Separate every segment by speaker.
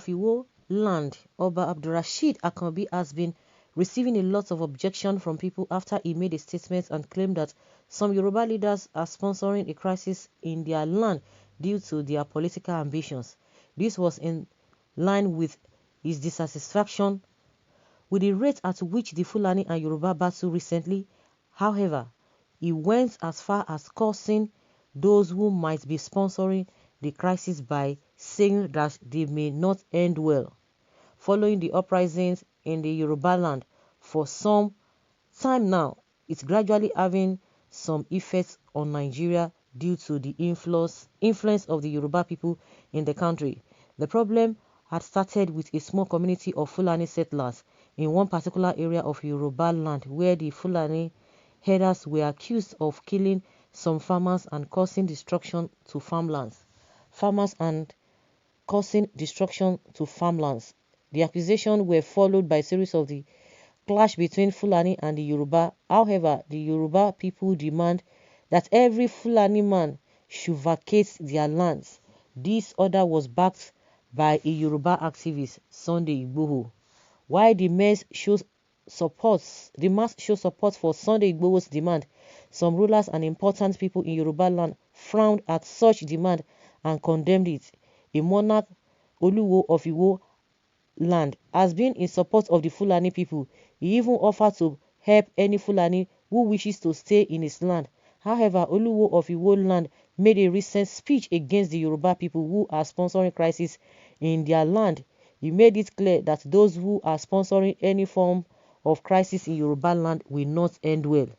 Speaker 1: of Iwo land, Oba Abdulrasheed Akanbi, has been receiving a lot of objection from people after he made a statement and claimed that some Yoruba leaders are sponsoring a crisis in their land due to their political ambitions. This was in line with his dissatisfaction with the rate at which the Fulani and Yoruba battled recently. However, he went as far as cursing those who might be sponsoring the crisis by saying that they may not end well. Following the uprisings in the Yoruba land for some time now, it's gradually having some effects on Nigeria due to the influence of the Yoruba people in the country. The problem had started with a small community of Fulani settlers in one particular area of Yoruba land where the Fulani herders were accused of killing some farmers and causing destruction to farmlands. The accusations were followed by a series of the clash between Fulani and the Yoruba. However, the Yoruba people demand that every Fulani man should vacate their lands. This order was backed by a Yoruba activist, Sunday Igboho. While the mass shows support for Sunday Igboho's demand, some rulers and important people in Yoruba land frowned at such demand and condemned it. A monarch, Oluwo of Iwo land, has been in support of the Fulani people. He even offered to help any Fulani who wishes to stay in his land. However, Oluwo of Iwo land made a recent speech against the Yoruba people who are sponsoring crisis in their land. He made it clear that those who are sponsoring any form of crisis in Yoruba land will not end well.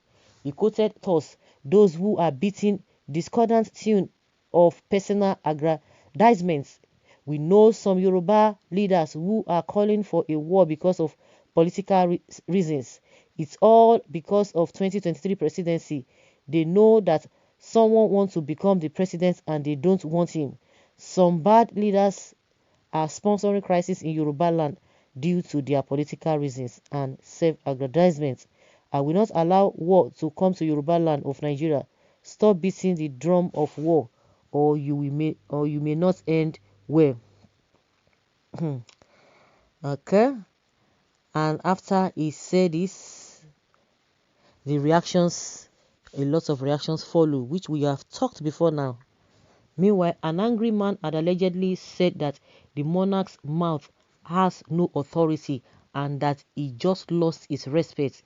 Speaker 1: He quoted thus those who are beating discordant tune of personal aggrandizements. We know some Yoruba leaders who are calling for a war because of political reasons. It's all because of 2023 presidency. They know that someone wants to become the president and they don't want him. Some bad leaders are sponsoring crisis in Yoruba land due to their political reasons and self-aggrandizement. I will not allow war to come to Yoruba land of Nigeria. Stop beating the drum of war, or you may not end well. Okay. And after he said this, a lot of reactions follow, which we have talked before now. Meanwhile, an angry man had allegedly said that the monarch's mouth has no authority and that he just lost his respect.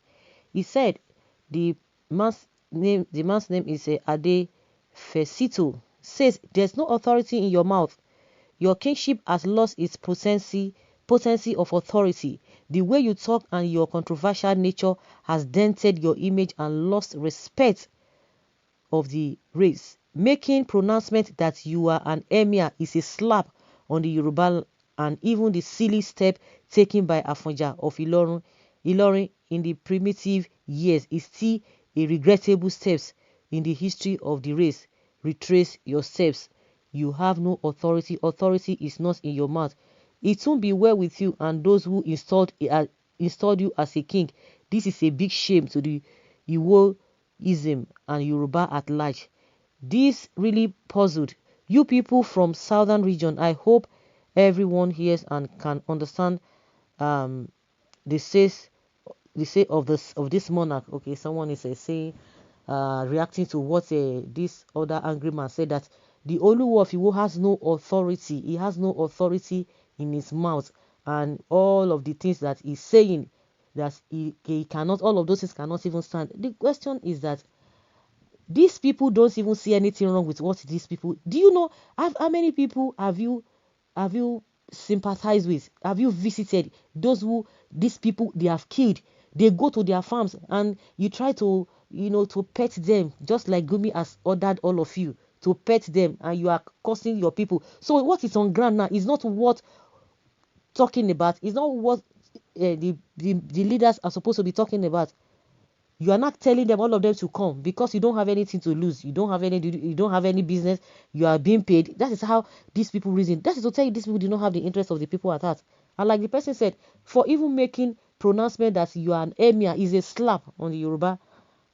Speaker 1: He said the man's name is Ade Fesito, says there's no authority in your mouth. Your kingship has lost its potency of authority. The way you talk and your controversial nature has dented your image and lost respect of the race. Making pronouncement that you are an emir is a slap on the Yoruba, and even the silly step taken by Afonja of Ilorin in the primitive years is still a regrettable step in the history of the race. Retrace your steps. You have no authority. Authority is not in your mouth. It won't be well with you and those who installed you as a king. This is a big shame to the Iwoism and Yoruba at large. This really puzzled you people from southern region. I hope everyone hears and can understand the say of this monarch. Okay, someone is saying reacting to what this other angry man said, that the Oluwo of Iwo has no authority. He has no authority in his mouth, and all of the things that he's saying, that he cannot, all of those things cannot even stand. The question is that these people don't even see anything wrong with what these people. Do you know how many people have you sympathized with? Have you visited those who these people they have killed? They go to their farms and you try to to pet them, just like Gumi has ordered all of you to pet them, and you are causing your people. So what is on ground now is not what talking about. It's not what the leaders are supposed to be talking about. You are not telling them, all of them, to come because you don't have anything to lose. You don't have any business. You are being paid. That is how these people reason. That is to tell you these people do not have the interest of the people at heart. And like the person said, for even making pronouncement that you are an emir is a slap on the Yoruba,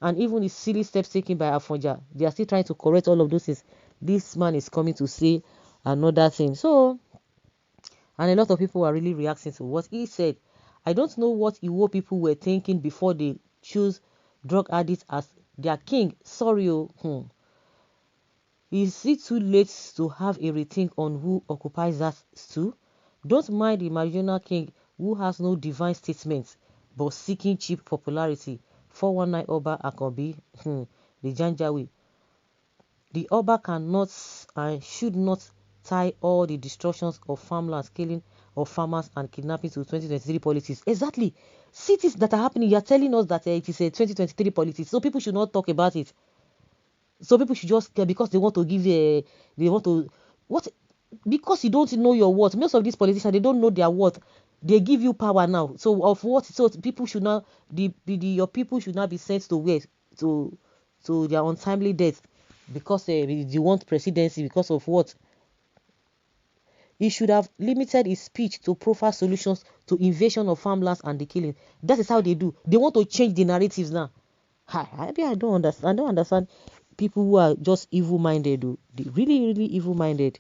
Speaker 1: and even the silly steps taken by Afonja, they are still trying to correct all of those things. This man is coming to say another thing. So And a lot of people are really reacting to what he said. I don't know what Iwo people were thinking before they choose drug addicts as their king. Sorry, Is it too late to have a rethink on who occupies that stool? Don't mind the marginal king who has no divine statements but seeking cheap popularity. 419 Oba Akobi, the Janjaweed. The Oba cannot and should not tie all the destructions of farmlands, killing of farmers and kidnapping to 2023 politics. Exactly. Cities that are happening, you are telling us that it is a 2023 politics, so people should not talk about it. So people should just, because they want to give they want to, what, because you don't know your worth. Most of these politicians, they don't know their worth. They give you power now. So of what? So people should not, your people should not be sent to where? To their untimely death because they want presidency because of what? He should have limited his speech to profile solutions to invasion of farmlands and the killing. That is how they do. They want to change the narratives now. I don't understand. I don't understand people who are just evil-minded. Really, really evil-minded.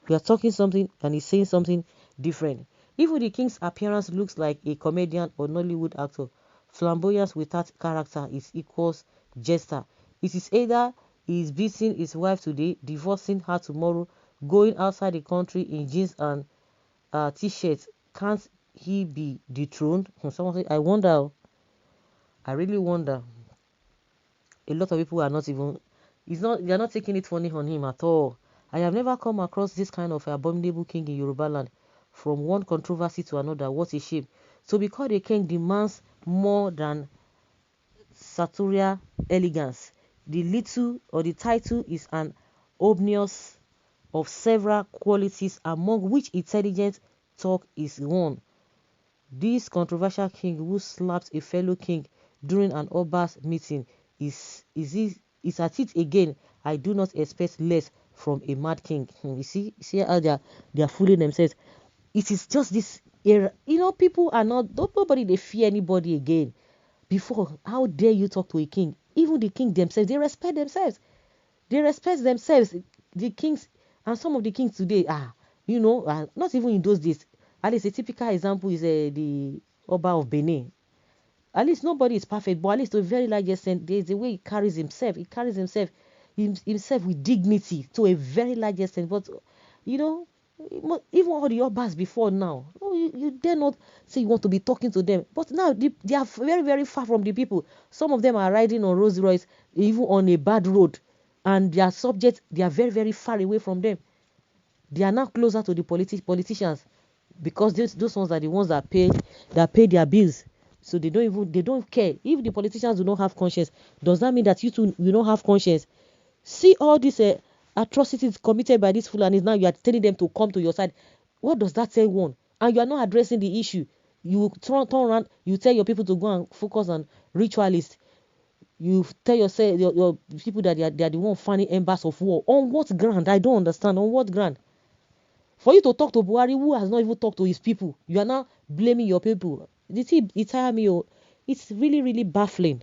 Speaker 1: You are talking something and he's saying something different. Even the king's appearance looks like a comedian or Nollywood actor. Flamboyance without character is equals jester. It is either he is beating his wife today, divorcing her tomorrow, going outside the country in jeans and t-shirts. Can't he be dethroned? Someone say, I wonder. I really wonder. A lot of people are not even, they are not taking it funny on him at all. I have never come across this kind of abominable king in Yoruba land. From one controversy to another, what a shame. To be called a king demands more than sartorial elegance. The little or the title is an obvious of several qualities, among which intelligent talk is one. This controversial king who slapped a fellow king during an Oba's meeting is at it again. I do not expect less from a mad king. You see how they are fooling themselves. It is just this era. People are nobody, they fear anybody again. Before, how dare you talk to a king? Even the king themselves, they respect themselves. They respect themselves. The kings, and some of the kings today not even in those days. At least a typical example is the Oba of Benin. At least nobody is perfect, but at least to a very large extent, there's the way he carries himself. He carries himself with dignity to a very large extent. But even all the Obas before now, you dare not say you want to be talking to them. But now they are very, very far from the people. Some of them are riding on Rolls Royce, even on a bad road, and their subjects, they are very, very far away from them. They are now closer to the politicians because those ones are the ones that pay their bills. So they don't care if the politicians do not have conscience. Does that mean that you don't have conscience? See all these atrocities committed by these Fulanis. Now you are telling them to come to your side. What does that say one? And you are not addressing the issue. You turn around. You tell your people to go and focus on ritualists. You tell yourself your people that they are the one fanning embers of war. On what ground? I don't understand. On what ground? For you to talk to Buhari, who has not even talked to his people, you are now blaming your people. It tire me. It's really, really baffling.